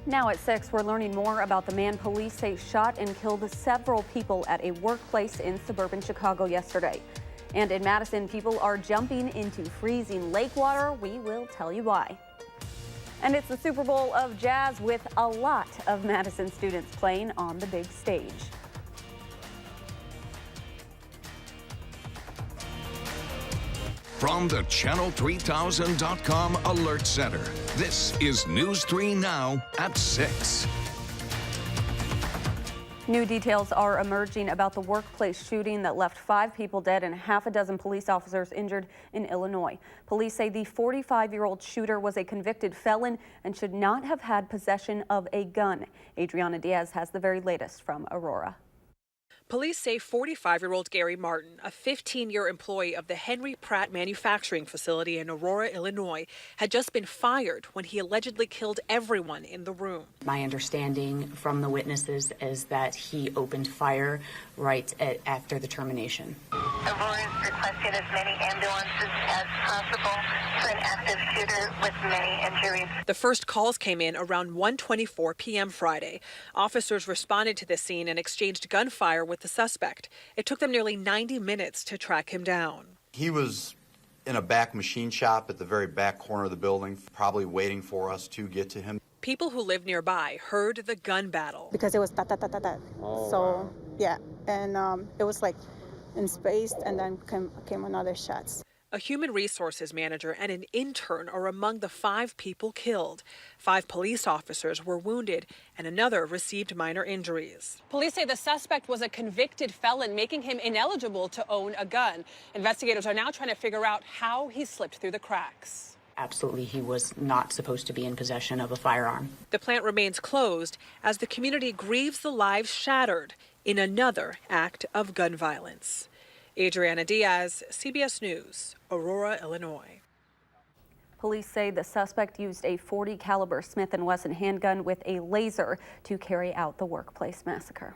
Now at 6, we're learning more about the man police say shot and killed several people at a workplace in suburban Chicago yesterday. And in Madison, people are jumping into freezing lake water. We will tell you why. And it's the Super Bowl of jazz with a lot of Madison students playing on the big stage. From the Channel3000.com Alert Center, this is News 3 Now at 6. New details are emerging about the workplace shooting that left 5 people dead and half a dozen police officers injured in Illinois. Police say the 45-year-old shooter was a convicted felon and should not have had possession of a gun. Adriana Diaz has the very latest from Aurora. Police say 45-year-old Gary Martin, a 15-year employee of the Henry Pratt manufacturing facility in Aurora, Illinois, had just been fired when he allegedly killed everyone in the room. My understanding from the witnesses is that he opened fire right after the termination. Aurora is requesting as many ambulances as possible for an active shooter with many injuries. The first calls came in around 1:24 p.m. Friday. Officers responded to the scene and exchanged gunfire with the suspect. It took them nearly 90 minutes to track him down. He was in a back machine shop at the very back corner of the building, probably waiting for us to get to him. People who lived nearby heard the gun battle. Because it was ta-ta-ta-ta-ta. Oh, so, wow. Yeah, and it was like in space, and then came another shots. A human resources manager and an intern are among the 5 people killed. 5 police officers were wounded and another received minor injuries. Police say the suspect was a convicted felon, making him ineligible to own a gun. Investigators are now trying to figure out how he slipped through the cracks. Absolutely, he was not supposed to be in possession of a firearm. The plant remains closed as the community grieves the lives shattered in another act of gun violence. Adriana Diaz, CBS News, Aurora, Illinois. Police say the suspect used a .40 caliber Smith & Wesson handgun with a laser to carry out the workplace massacre.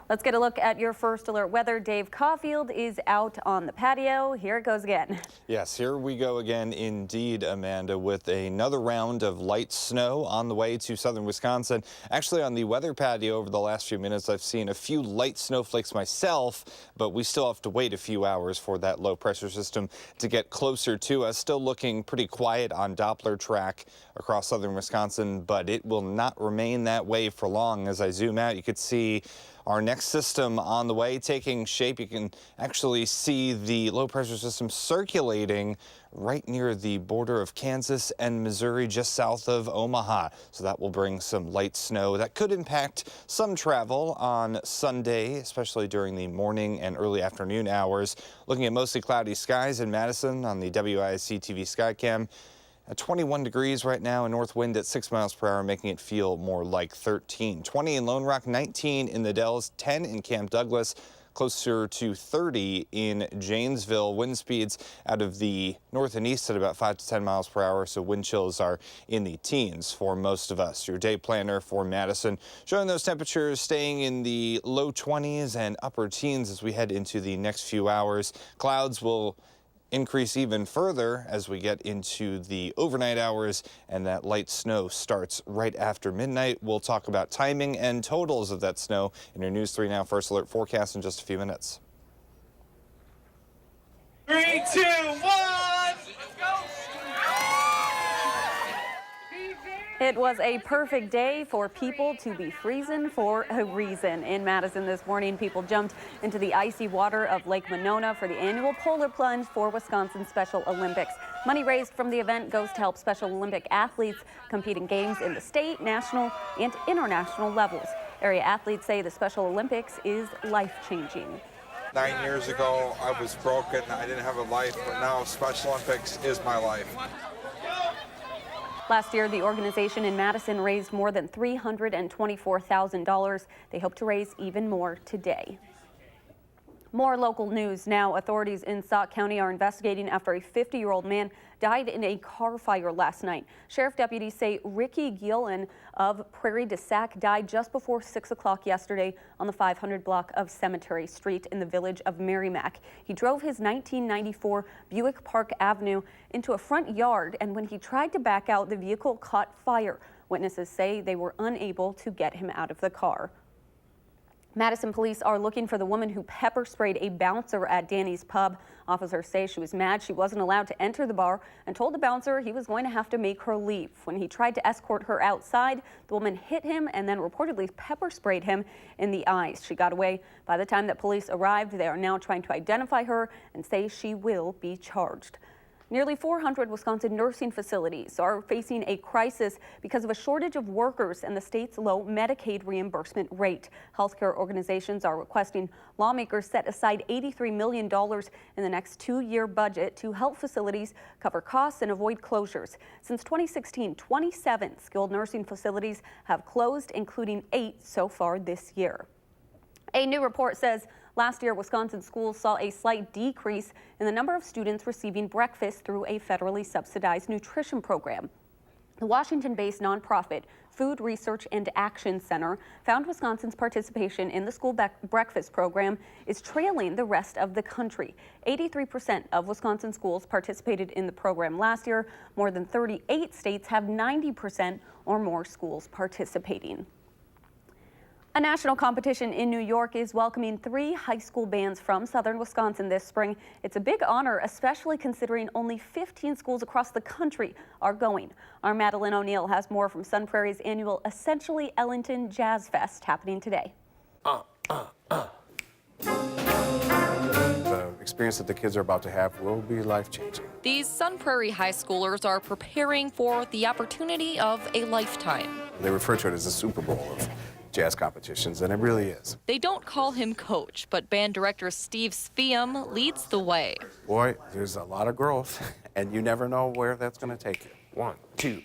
Let's get a look at your first alert weather. Dave Caulfield is out on the patio. Here it goes again. Yes, here we go again indeed, Amanda, with another round of light snow on the way to southern Wisconsin. Actually, on the weather patio over the last few minutes, I've seen a few light snowflakes myself, but we still have to wait a few hours for that low pressure system to get closer to us. Still looking pretty quiet on Doppler track across southern Wisconsin, but it will not remain that way for long. As I zoom out, you could see our next system on the way taking shape. You can actually see the low pressure system circulating right near the border of Kansas and Missouri, just south of Omaha. So that will bring some light snow that could impact some travel on Sunday, especially during the morning and early afternoon hours. Looking at mostly cloudy skies in Madison on the WISC-TV Skycam. At 21 degrees right now, a north wind at 6 miles per hour, making it feel more like 13. 20 in Lone Rock, 19 in the Dells, 10 in Camp Douglas, closer to 30 in Janesville. Wind speeds out of the north and east at about 5 to 10 miles per hour, so wind chills are in the teens for most of us. Your day planner for Madison showing those temperatures staying in the low 20s and upper teens as we head into the next few hours. Clouds will increase even further as we get into the overnight hours, and that light snow starts right after midnight. We'll talk about timing and totals of that snow in your News 3 Now First Alert forecast in just a few minutes. 3, 2, 1, let's go! It was a perfect day for people to be freezing for a reason. In Madison this morning, people jumped into the icy water of Lake Monona for the annual polar plunge for Wisconsin Special Olympics. Money raised from the event goes to help Special Olympic athletes compete in games in the state, national, and international levels. Area athletes say the Special Olympics is life-changing. 9 years ago, I was broken. I didn't have a life, but now Special Olympics is my life. Last year, the organization in Madison raised more than $324,000. They hope to raise even more today. More local news now. Authorities in Sauk County are investigating after a 50-year-old man died in a car fire last night. Sheriff deputies say Ricky Gillen of Prairie du Sac died just before 6 o'clock yesterday on the 500 block of Cemetery Street in the village of Merrimack. He drove his 1994 Buick Park Avenue into a front yard, and when he tried to back out, the vehicle caught fire. Witnesses say they were unable to get him out of the car. Madison police are looking for the woman who pepper sprayed a bouncer at Danny's Pub. Officers say she was mad she wasn't allowed to enter the bar and told the bouncer he was going to have to make her leave. When he tried to escort her outside, the woman hit him and then reportedly pepper sprayed him in the eyes. She got away. By the time that police arrived, they are now trying to identify her and say she will be charged. Nearly 400 Wisconsin nursing facilities are facing a crisis because of a shortage of workers and the state's low Medicaid reimbursement rate. Healthcare organizations are requesting lawmakers set aside $83 million in the next 2-year budget to help facilities cover costs and avoid closures. Since 2016, 27 skilled nursing facilities have closed, including 8 so far this year. A new report says last year, Wisconsin schools saw a slight decrease in the number of students receiving breakfast through a federally subsidized nutrition program. The Washington-based nonprofit Food Research and Action Center found Wisconsin's participation in the school breakfast program is trailing the rest of the country. 83% of Wisconsin schools participated in the program last year. More than 38 states have 90% or more schools participating. A national competition in New York is welcoming 3 high school bands from southern Wisconsin this spring. It's a big honor, especially considering only 15 schools across the country are going. Our Madeline O'Neill has more from Sun Prairie's annual Essentially Ellington Jazz Fest happening today. The experience that the kids are about to have will be life-changing. These Sun Prairie high schoolers are preparing for the opportunity of a lifetime. They refer to it as the Super Bowl of jazz competitions, and it really is. They don't call him coach, but band director Steve Spiem leads the way. Boy, there's a lot of growth, and you never know where that's going to take you. 1, 2,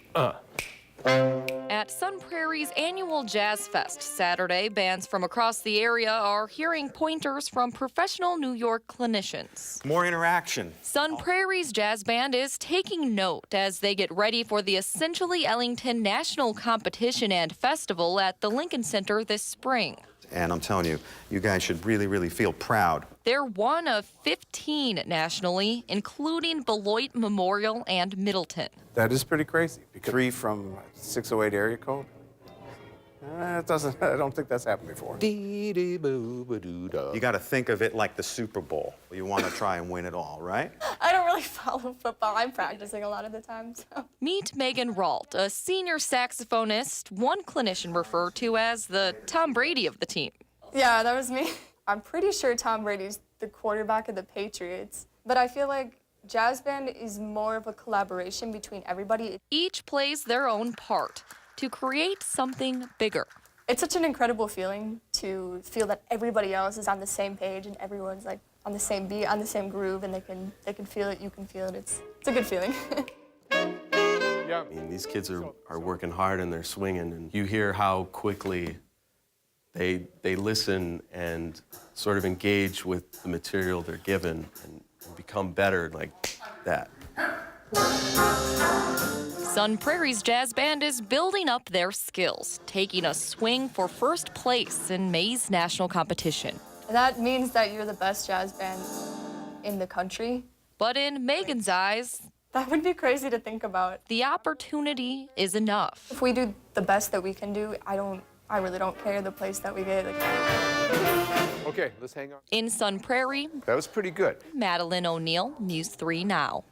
At Sun Prairie's annual Jazz Fest Saturday, bands from across the area are hearing pointers from professional New York clinicians. More interaction. Sun Prairie's jazz band is taking note as they get ready for the Essentially Ellington National Competition and Festival at the Lincoln Center this spring. And I'm telling you, you guys should really, really feel proud. They're one of 15 nationally, including Beloit Memorial and Middleton. That is pretty crazy. 3 from 608 area code. I don't think that's happened before. You got to think of it like the Super Bowl. You want to try and win it all, right? I don't really follow football. I'm practicing a lot of the time, so. Meet Megan Ralt, a senior saxophonist one clinician referred to as the Tom Brady of the team. Yeah, that was me. I'm pretty sure Tom Brady's the quarterback of the Patriots, but I feel like jazz band is more of a collaboration between everybody. Each plays their own part to create something bigger. It's such an incredible feeling to feel that everybody else is on the same page and everyone's like on the same beat, on the same groove, and they can feel it, you can feel it. It's a good feeling. I mean, these kids are working hard and they're swinging, and you hear how quickly they listen and sort of engage with the material they're given and become better like that. Sun Prairie's jazz band is building up their skills, taking a swing for first place in May's national competition. That means that you're the best jazz band in the country. But in Megan's eyes, that would be crazy to think about. The opportunity is enough. If we do the best that we can do, I really don't care the place that we get. Okay, let's hang on. In Sun Prairie, that was pretty good. Madeline O'Neill, News 3 Now.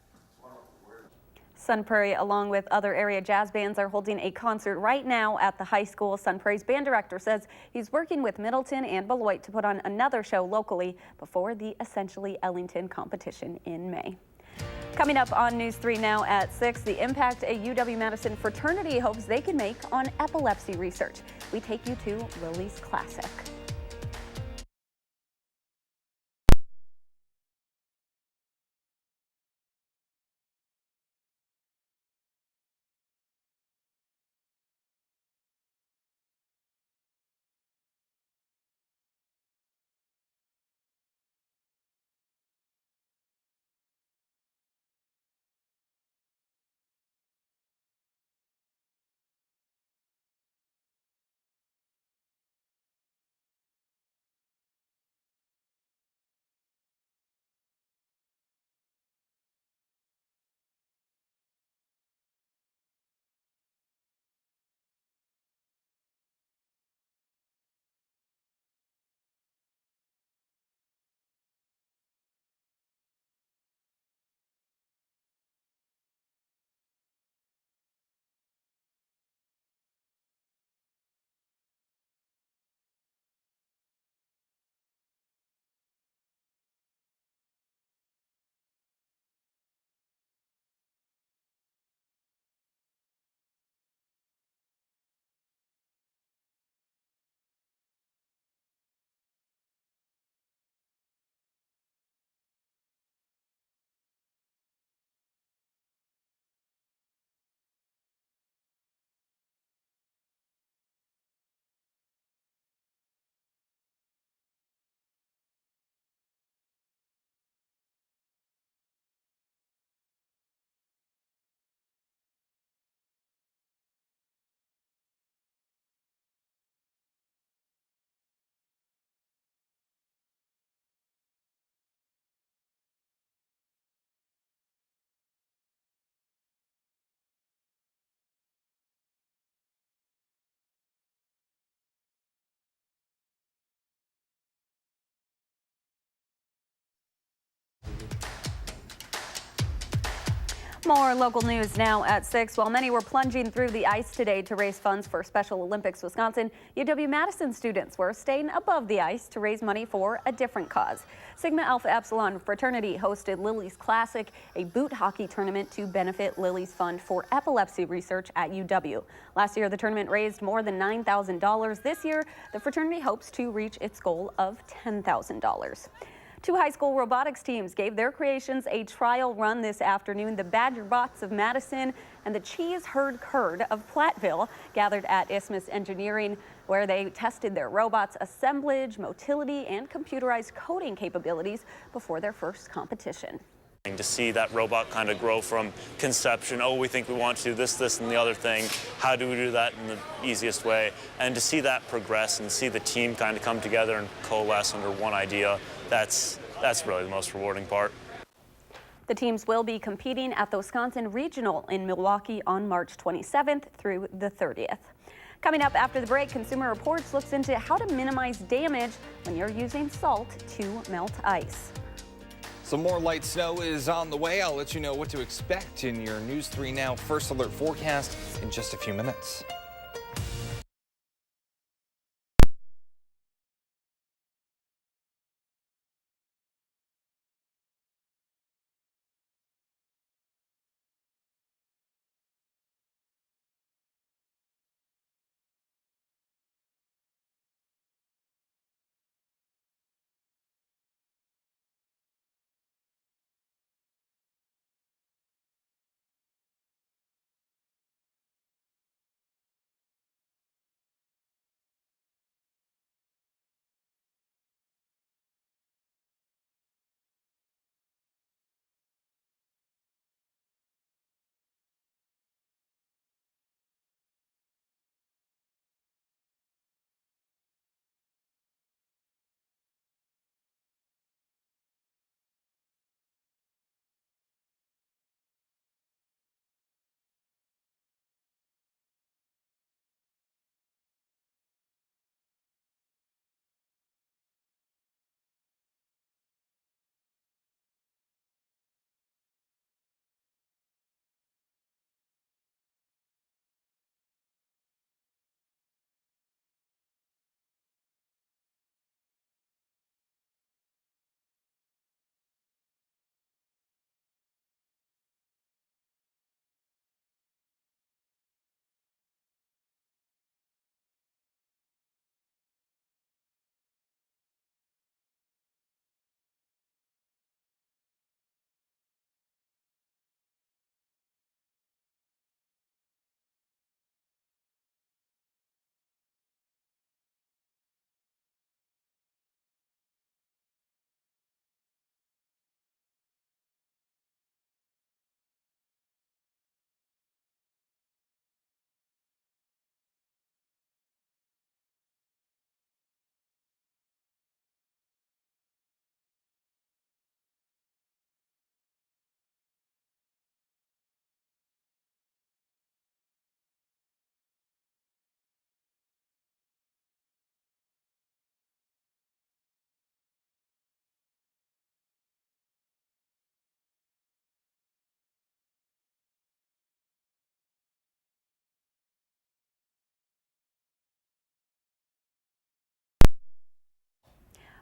Sun Prairie, along with other area jazz bands, are holding a concert right now at the high school. Sun Prairie's band director says he's working with Middleton and Beloit to put on another show locally before the Essentially Ellington competition in May. Coming up on News 3 Now at 6, the impact a UW-Madison fraternity hopes they can make on epilepsy research. We take you to Lily's Classic. More local news now at 6. While many were plunging through the ice today to raise funds for Special Olympics Wisconsin, UW-Madison students were staying above the ice to raise money for a different cause. Sigma Alpha Epsilon fraternity hosted Lily's Classic, a boot hockey tournament to benefit Lily's Fund for Epilepsy Research at UW. Last year, the tournament raised more than $9,000. This year, the fraternity hopes to reach its goal of $10,000. 2 high school robotics teams gave their creations a trial run this afternoon. The Badger Bots of Madison and the Cheese Herd Curd of Platteville gathered at Isthmus Engineering, where they tested their robots' assemblage, motility, and computerized coding capabilities before their first competition. To see that robot kind of grow from conception, oh, we think we want to do this, and the other thing, how do we do that in the easiest way? And to see that progress and see the team kind of come together and coalesce under one idea, that's really the most rewarding part. The teams will be competing at the Wisconsin Regional in Milwaukee on March 27th through the 30th. Coming up after the break, Consumer Reports looks into how to minimize damage when you're using salt to melt ice. Some more light snow is on the way. I'll let you know what to expect in your News 3 Now First Alert forecast in just a few minutes.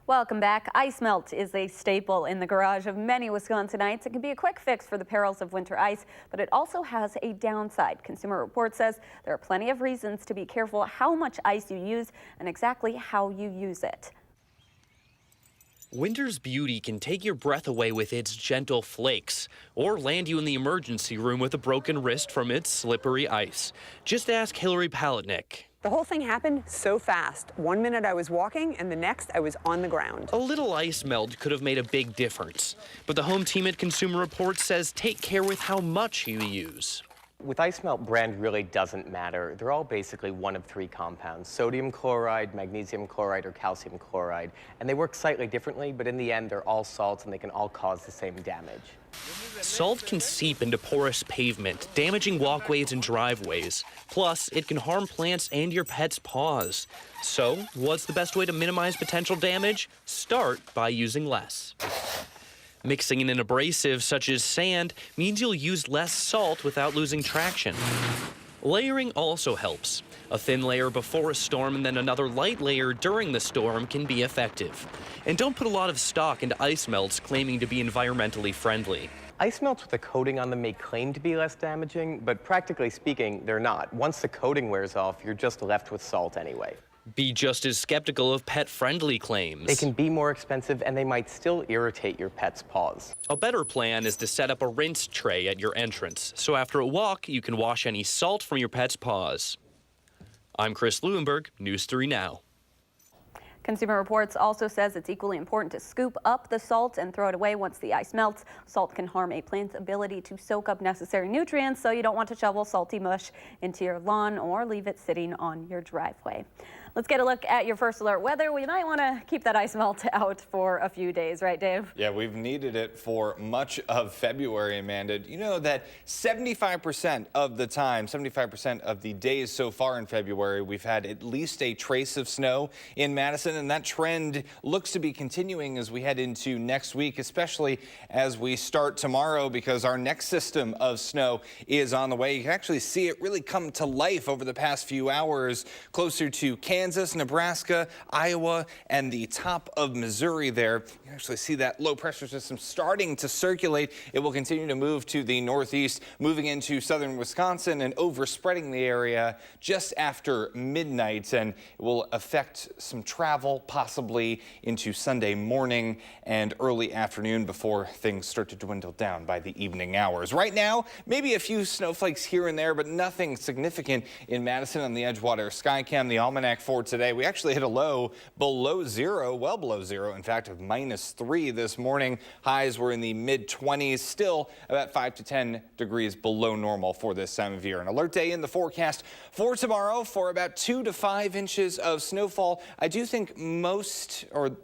Welcome back. Ice melt is a staple in the garage of many Wisconsinites. It can be a quick fix for the perils of winter ice, but it also has a downside. Consumer Reports says there are plenty of reasons to be careful how much ice you use and exactly how you use it. Winter's beauty can take your breath away with its gentle flakes, or land you in the emergency room with a broken wrist from its slippery ice. Just ask Hillary Palatnik. The whole thing happened so fast. 1 minute I was walking, and the next I was on the ground. A little ice melt could have made a big difference. But the home team at Consumer Reports says take care with how much you use. With ice melt, brand really doesn't matter. They're all basically one of 3 compounds: sodium chloride, magnesium chloride, or calcium chloride. And they work slightly differently, but in the end, they're all salts and they can all cause the same damage. Salt can seep into porous pavement, damaging walkways and driveways. Plus, it can harm plants and your pet's paws. So, what's the best way to minimize potential damage? Start by using less. Mixing in an abrasive such as sand means you'll use less salt without losing traction. Layering also helps. A thin layer before a storm and then another light layer during the storm can be effective. And don't put a lot of stock into ice melts claiming to be environmentally friendly. Ice melts with a coating on them may claim to be less damaging, but practically speaking, they're not. Once the coating wears off, you're just left with salt anyway. Be just as skeptical of pet-friendly claims. They can be more expensive, and they might still irritate your pet's paws. A better plan is to set up a rinse tray at your entrance, so after a walk, you can wash any salt from your pet's paws. I'm Chris Leuenberg, News 3 Now. Consumer Reports also says it's equally important to scoop up the salt and throw it away once the ice melts. Salt can harm a plant's ability to soak up necessary nutrients, so you don't want to shovel salty mush into your lawn or leave it sitting on your driveway. Let's get a look at your first alert weather. We might want to keep that ice melt out for a few days, right, Dave? Yeah, we've needed it for much of February, Amanda. You know that 75% of the time, 75% of the days so far in February, we've had at least a trace of snow in Madison, and that trend looks to be continuing as we head into next week, especially as we start tomorrow, because our next system of snow is on the way. You can actually see it really come to life over the past few hours, closer to Kansas, Nebraska, Iowa, and the top of Missouri there. You can actually see that low pressure system starting to circulate. It will continue to move to the northeast, moving into southern Wisconsin and overspreading the area just after midnight, and it will affect some travel possibly into Sunday morning and early afternoon before things start to dwindle down by the evening hours. Right now, maybe a few snowflakes here and there, but nothing significant in Madison on the Edgewater Skycam. The almanac for today, we actually hit a low below zero, well below zero, in fact, of -3 this morning. Highs were in the mid-20s, still about 5 to 10 degrees below normal for this time of year. An alert day in the forecast for tomorrow for about 2 to 5 inches of snowfall. I do think most, or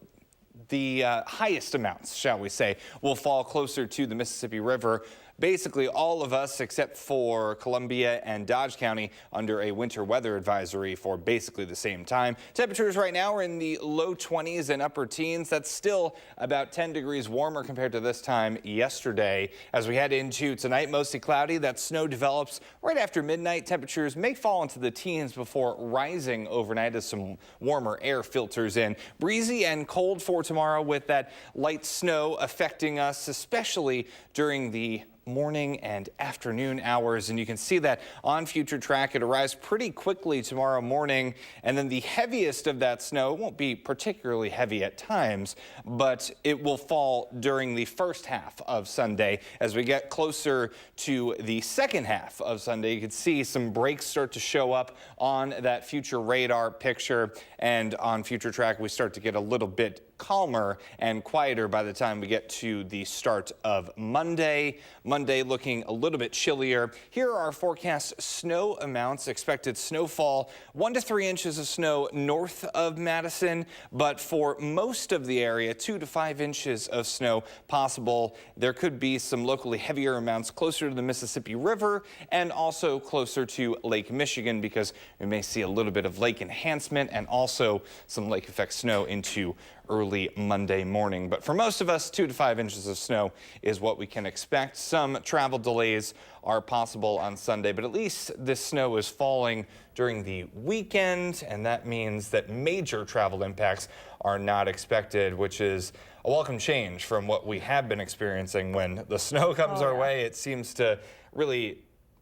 the highest amounts, shall we say, will fall closer to the Mississippi River. Basically all of us except for Columbia and Dodge County under a winter weather advisory for basically the same time. Temperatures right now are in the low 20s and upper teens. That's still about 10 degrees warmer compared to this time yesterday. As we head into tonight, mostly cloudy. That snow develops right after midnight. Temperatures may fall into the teens before rising overnight as some warmer air filters in. Breezy and cold for tomorrow with that light snow affecting us, especially during the morning and afternoon hours, and you can see that on future track. It arrives pretty quickly tomorrow morning, and then the heaviest of that snow won't be particularly heavy at times, but it will fall during the first half of Sunday. As we get closer to the second half of Sunday, you can see some breaks start to show up on that future radar picture, and on future track we start to get a little bit calmer and quieter by the time we get to the start of Monday. Monday looking a little bit chillier. Here are our forecast snow amounts. Expected snowfall 1 to 3 inches of snow north of Madison, but for most of the area 2 to 5 inches of snow possible. There could be some locally heavier amounts closer to the Mississippi River and also closer to Lake Michigan, because we may see a little bit of lake enhancement and also some lake effect snow into early Monday morning. But for most of us, 2 to 5 inches of snow is what we can expect. Some travel delays are possible on Sunday, but at least this snow is falling during the weekend, and that means that major travel impacts are not expected, which is a welcome change from what we have been experiencing. When the snow comes our way, it seems to really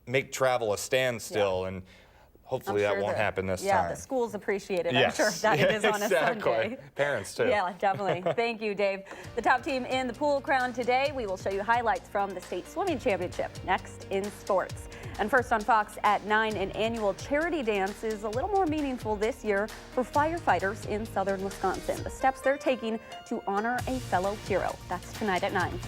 make travel a standstill, and hopefully that won't happen this time. Yeah, the schools appreciate it. Yes. I'm sure that it is on a Exactly. Sunday. Parents too. Yeah, definitely. Thank you, Dave. The top team in the pool crowned today. We will show you highlights from the state swimming championship next in sports. And first on Fox at 9, an annual charity dance is a little more meaningful this year for firefighters in southern Wisconsin. The steps they're taking to honor a fellow hero. That's tonight at 9.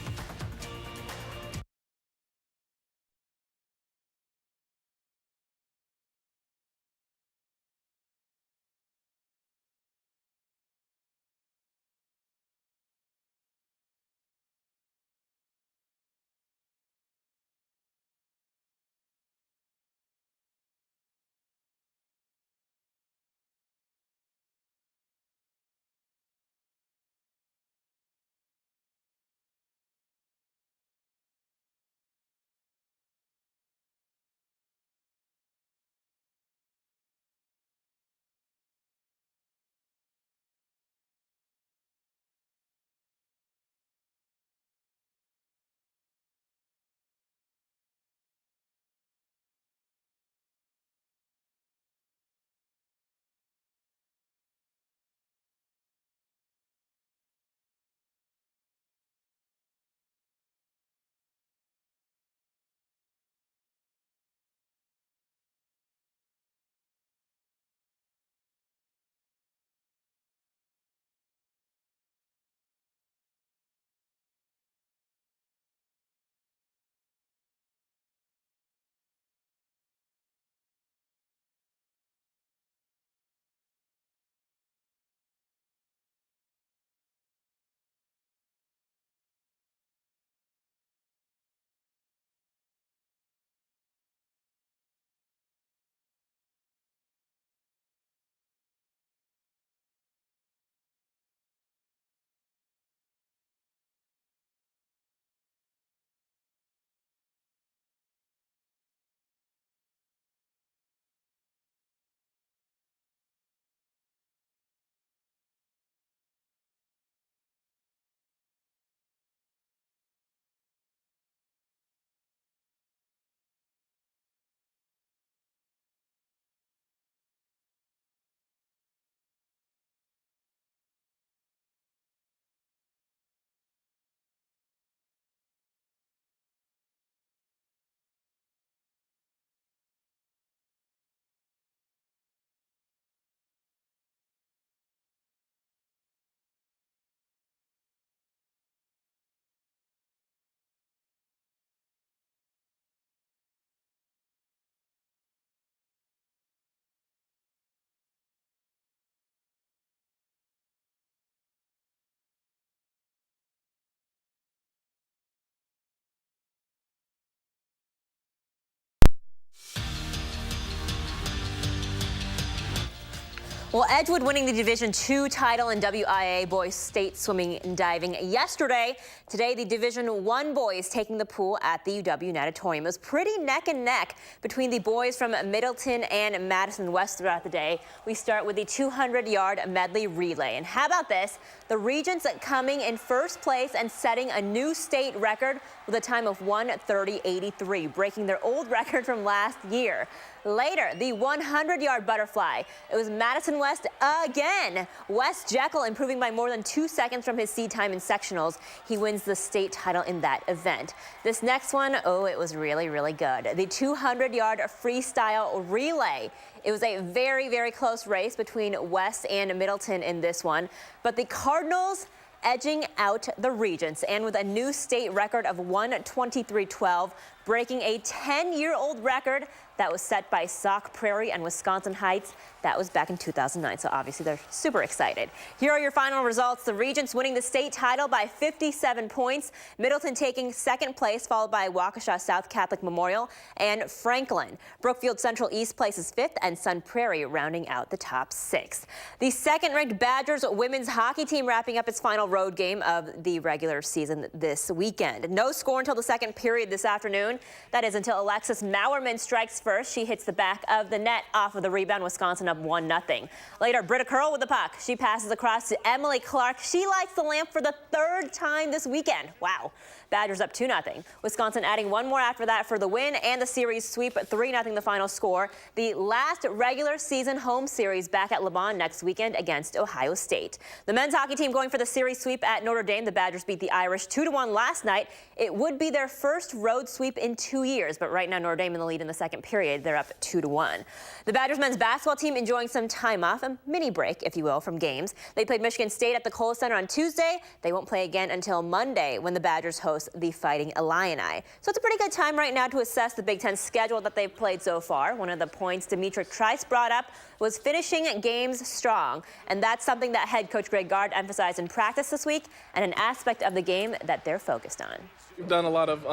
Well, Edgewood winning the Division II title in WIA boys state swimming and diving yesterday. Today, the Division I boys taking the pool at the UW Natatorium. It was pretty neck and neck between the boys from Middleton and Madison West throughout the day. We start with the 200-yard medley relay. And how about this? The Regents coming in first place and setting a new state record with a time of 1:30.83, breaking their old record from last year. Later, the 100-yard butterfly. It was Madison West again. Wes Jekyll improving by more than 2 seconds from his seed time in sectionals. He wins the state title in that event. This next one, oh, it was really, really good. The 200-yard freestyle relay. It was a very, very close race between West and Middleton in this one, but the Cardinals edging out the Regents, and with a new state record of 1:23.12, breaking a 10-year-old record that was set by Sauk Prairie and Wisconsin Heights. That was back in 2009, so obviously they're super excited. Here are your final results. The Regents winning the state title by 57 points. Middleton taking second place, followed by Waukesha South Catholic Memorial and Franklin. Brookfield Central East places fifth, and Sun Prairie rounding out the top six. The second-ranked Badgers women's hockey team wrapping up its final road game of the regular season this weekend. No score until the second period this afternoon. That is until Alexis Mauerman strikes first. She hits the back of the net off of the rebound. Wisconsin up 1-0. Later, Britta Curl with the puck. She passes across to Emily Clark. She lights the lamp for the third time this weekend. Wow. Badgers up 2-0. Wisconsin adding one more after that for the win, and the series sweep 3-0 the final score. The last regular season home series back at Le Bon next weekend against Ohio State. The men's hockey team going for the series sweep at Notre Dame. The Badgers beat the Irish 2-1 last night. It would be their first road sweep in 2 years, but right now Notre Dame in the lead in the second period. They're up 2-1. The Badgers men's basketball team enjoying some time off, a mini break, if you will, from games. They played Michigan State at the Kohl Center on Tuesday. They won't play again until Monday when the Badgers host the Fighting Illini. So it's a pretty good time right now to assess the Big Ten schedule that they've played so far. One of the points Dimitri Trice brought up was finishing games strong, and that's something that head coach Greg Gard emphasized in practice this week, and an aspect of the game that they're focused on. We've done a lot of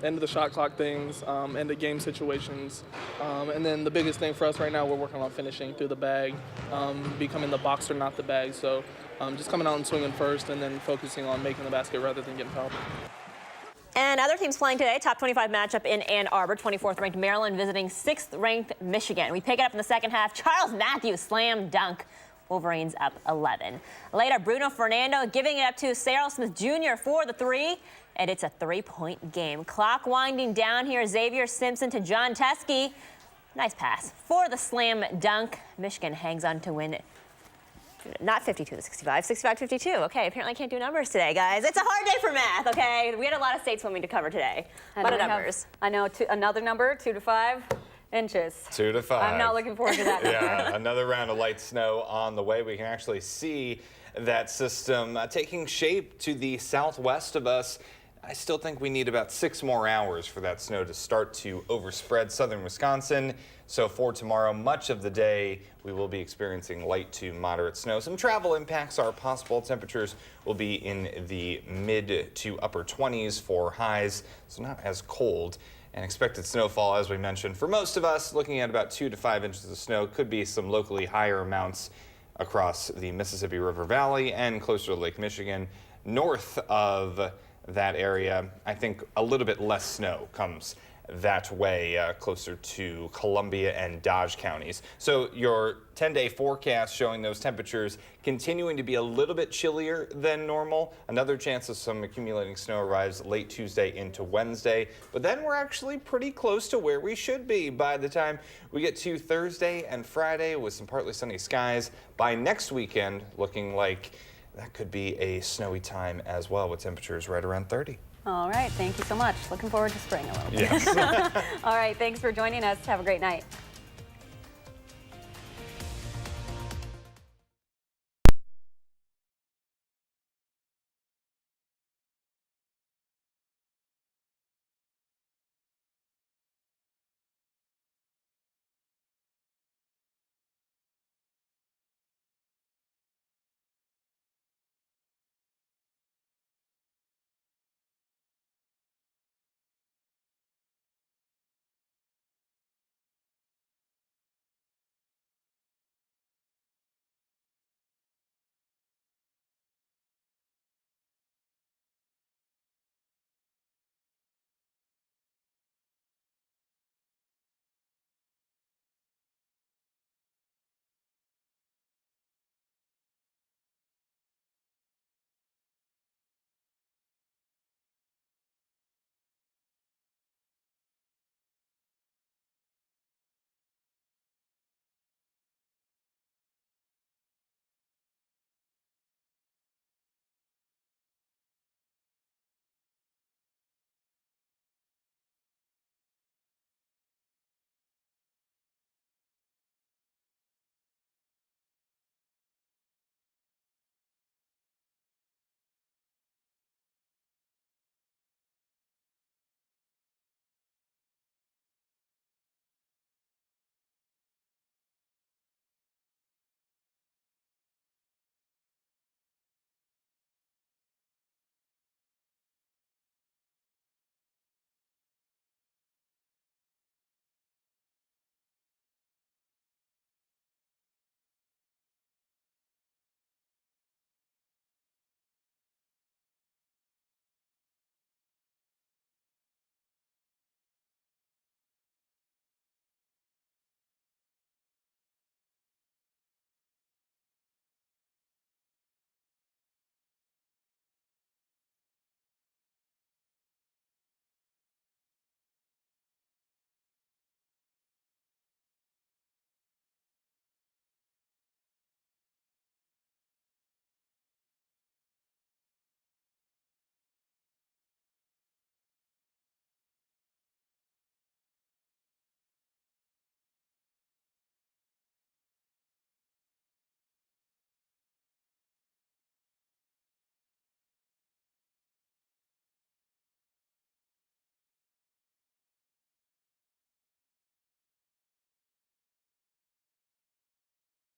end of the shot clock things, end of game situations, and then the biggest thing for us right now, we're working on finishing through the bag, becoming the boxer, not the bag. So just coming out and swinging first, and then focusing on making the basket rather than getting fouled. And other teams playing today, top 25 matchup in Ann Arbor, 24th-ranked Maryland visiting 6th-ranked Michigan. We pick it up in the second half. Charles Matthews slam dunk. Wolverines up 11. Later, Bruno Fernando giving it up to Cyril Smith Jr. for the three, and it's a 3-point game. Clock winding down here. Xavier Simpson to John Teskey. Nice pass for the slam dunk. Michigan hangs on to win it. Not 52-65, 65-52. Okay, apparently I can't do numbers today, guys. It's a hard day for math, okay? We had a lot of state swimming to cover today. A lot of numbers. I know another number, 2 to 5 inches. 2 to 5. I'm not looking forward to that number. Yeah, another round of light snow on the way. We can actually see that system taking shape to the southwest of us. I still think we need about 6 more hours for that snow to start to overspread southern Wisconsin. So for tomorrow, much of the day, we will be experiencing light to moderate snow. Some travel impacts are possible. Temperatures will be in the mid to upper 20s for highs, so not as cold. And expected snowfall, as we mentioned, for most of us, looking at about 2 to 5 inches of snow. Could be some locally higher amounts across the Mississippi River Valley and closer to Lake Michigan. North of that area, I think a little bit less snow comes that way, closer to Columbia and Dodge counties. So your 10-day forecast showing those temperatures continuing to be a little bit chillier than normal. Another chance of some accumulating snow arrives late Tuesday into Wednesday, but then we're actually pretty close to where we should be by the time we get to Thursday and Friday with some partly sunny skies. By next weekend, looking like that could be a snowy time as well, with temperatures right around 30. All right, thank you so much. Looking forward to spring a little bit. Yes. All right, thanks for joining us. Have a great night.